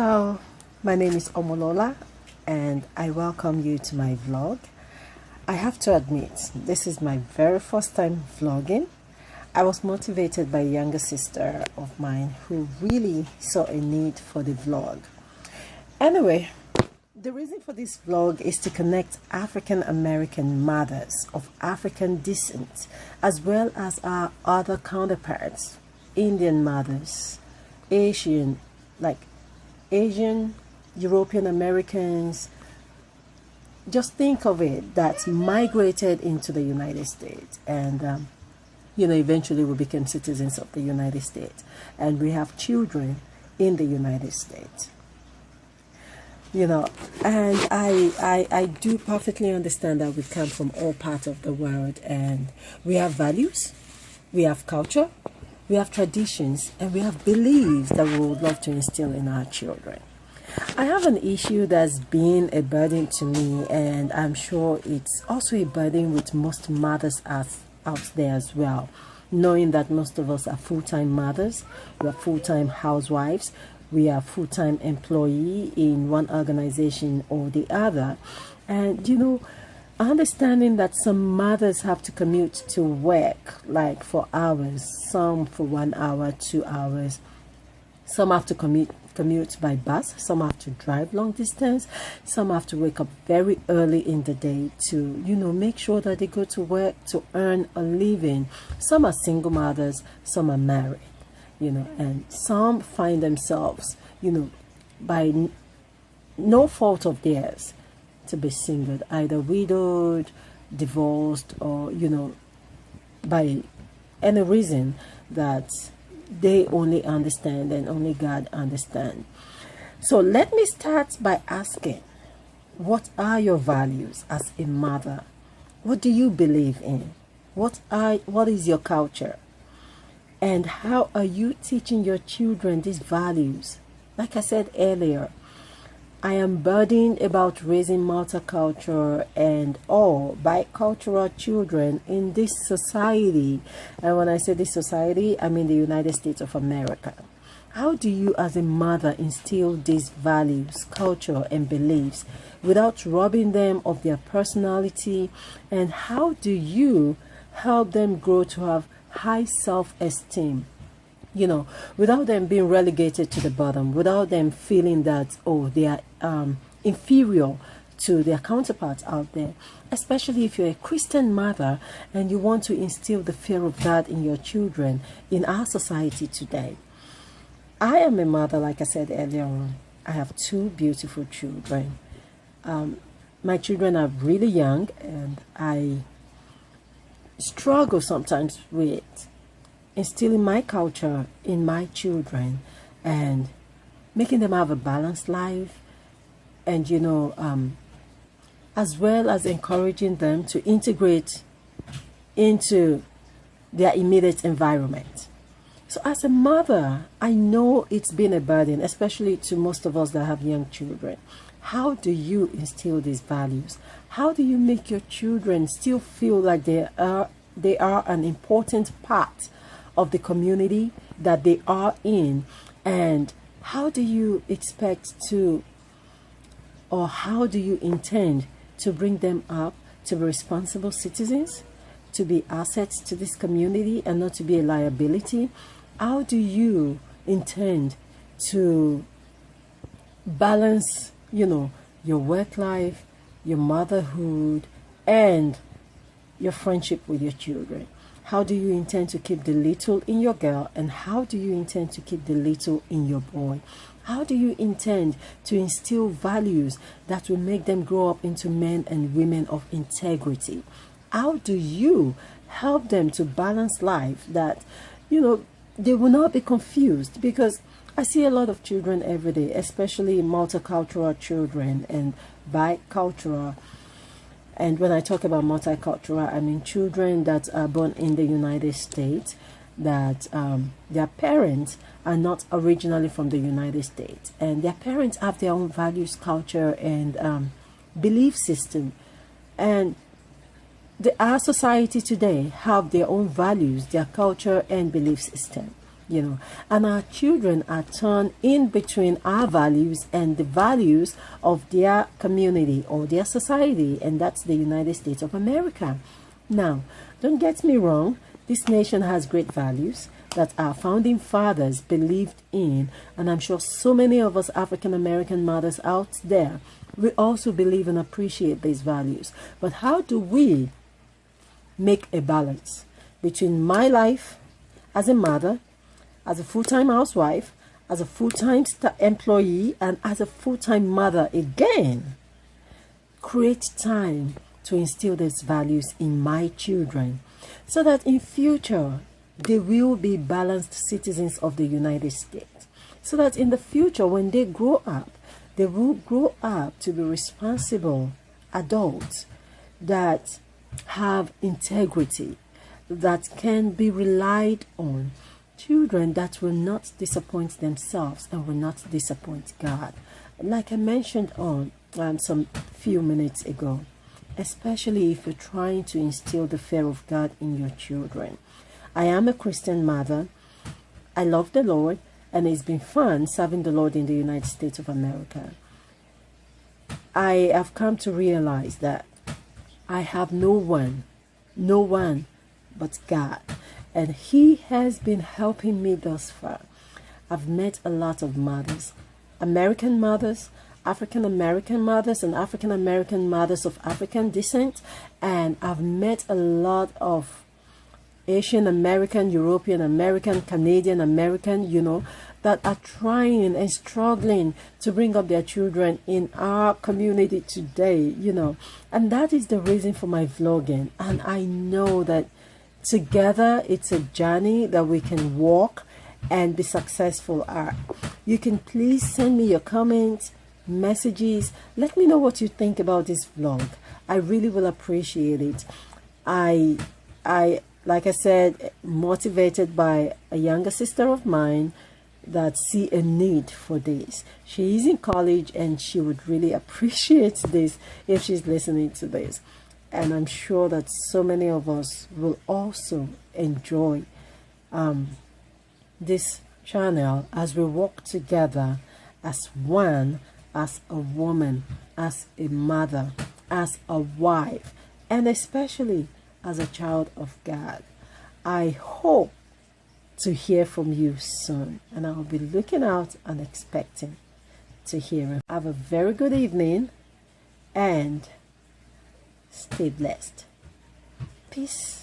Hello, my name is Omolola and I welcome you to my vlog. I have to admit, this is my very first time vlogging. I was motivated by a younger sister of mine who really saw a need for the vlog. Anyway, the reason for this vlog is to connect African American mothers of African descent as well as our other counterparts, Indian mothers, Asian, European Americans. Just think of it, that migrated into the United States and eventually we became citizens of the United States and we have children in the United States. And I do perfectly understand that we come from all parts of the world and we have values, we have culture, we have traditions, and we have beliefs that we would love to instill in our children. I have an issue that's been a burden to me, and I'm sure it's also a burden with most mothers out there as well, knowing that most of us are full-time mothers, we are full-time housewives, we are full-time employee in one organization or the other. And understanding that some mothers have to commute to work like for hours, some for 1 hour, 2 hours, some have to commute by bus, some have to drive long distance, some have to wake up very early in the day to make sure that they go to work to earn a living. Some are single mothers, some are married, and some find themselves by no fault of theirs to be single, either widowed, divorced, or by any reason that they only understand and only God understands. So let me start by asking, what are your values as a mother? What do you believe in? What is your culture? And how are you teaching your children these values? Like I said earlier, I am burdened about raising multicultural and all bicultural children in this society. And when I say this society, I mean the United States of America. How do you as a mother instill these values, culture, and beliefs without robbing them of their personality? And how do you help them grow to have high self-esteem? Without them being relegated to the bottom, without them feeling that, they are inferior to their counterparts out there, especially if you're a Christian mother and you want to instill the fear of God in your children in our society today. I am a mother, like I said earlier on. I have 2 beautiful children. My children are really young and I struggle sometimes with instilling my culture in my children and making them have a balanced life, and as well as encouraging them to integrate into their immediate environment. So as a mother, I know it's been a burden, especially to most of us that have young children. How do you instill these values? How do you make your children still feel like they are an important part of the community that they are in? And how do you expect to, or how do you intend to bring them up to be responsible citizens, to be assets to this community and not to be a liability? How do you intend to balance, your work life, your motherhood, and your friendship with your children? How do you intend to keep the little in your girl, and how do you intend to keep the little in your boy? How do you intend to instill values that will make them grow up into men and women of integrity? How do you help them to balance life that, they will not be confused? Because I see a lot of children every day, especially multicultural children and bicultural. And when I talk about multicultural, I mean children that are born in the United States, that their parents are not originally from the United States. And their parents have their own values, culture, and belief system. And our society today have their own values, their culture, and belief system. and our children are torn in between our values and the values of their community or their society, and that's the United States of America. Now, don't get me wrong, this nation has great values that our founding fathers believed in, and I'm sure so many of us African American mothers out there, we also believe and appreciate these values. But how do we make a balance between my life as a mother, as a full-time housewife, as a full-time employee, and as a full-time mother again? Create time to instill these values in my children so that in future they will be balanced citizens of the United States. So that in the future, when they grow up, they will grow up to be responsible adults that have integrity, that can be relied on, children that will not disappoint themselves and will not disappoint God. Like I mentioned on some few minutes ago, especially if you're trying to instill the fear of God in your children. I am a Christian mother. I love the Lord, and it's been fun serving the Lord in the United States of America. I have come to realize that I have no one but God, and He has been helping me thus far. I've met a lot of mothers, American mothers, African American mothers, and African American mothers of African descent, and I've met a lot of Asian American, European American, Canadian American, that are trying and struggling to bring up their children in our community today, and that is the reason for my vlogging. And I know that together it's a journey that we can walk and be successful at. You can please send me your comments, messages. Let me know what you think about this vlog. I really will appreciate it. I like I said, motivated by a younger sister of mine that see a need for this. She is in college and she would really appreciate this if she's listening to this. And I'm sure that so many of us will also enjoy this channel as we walk together as one, as a woman, as a mother, as a wife, and especially as a child of God. I hope to hear from you soon, and I'll be looking out and expecting to hear. Have a very good evening and stay blessed. Peace.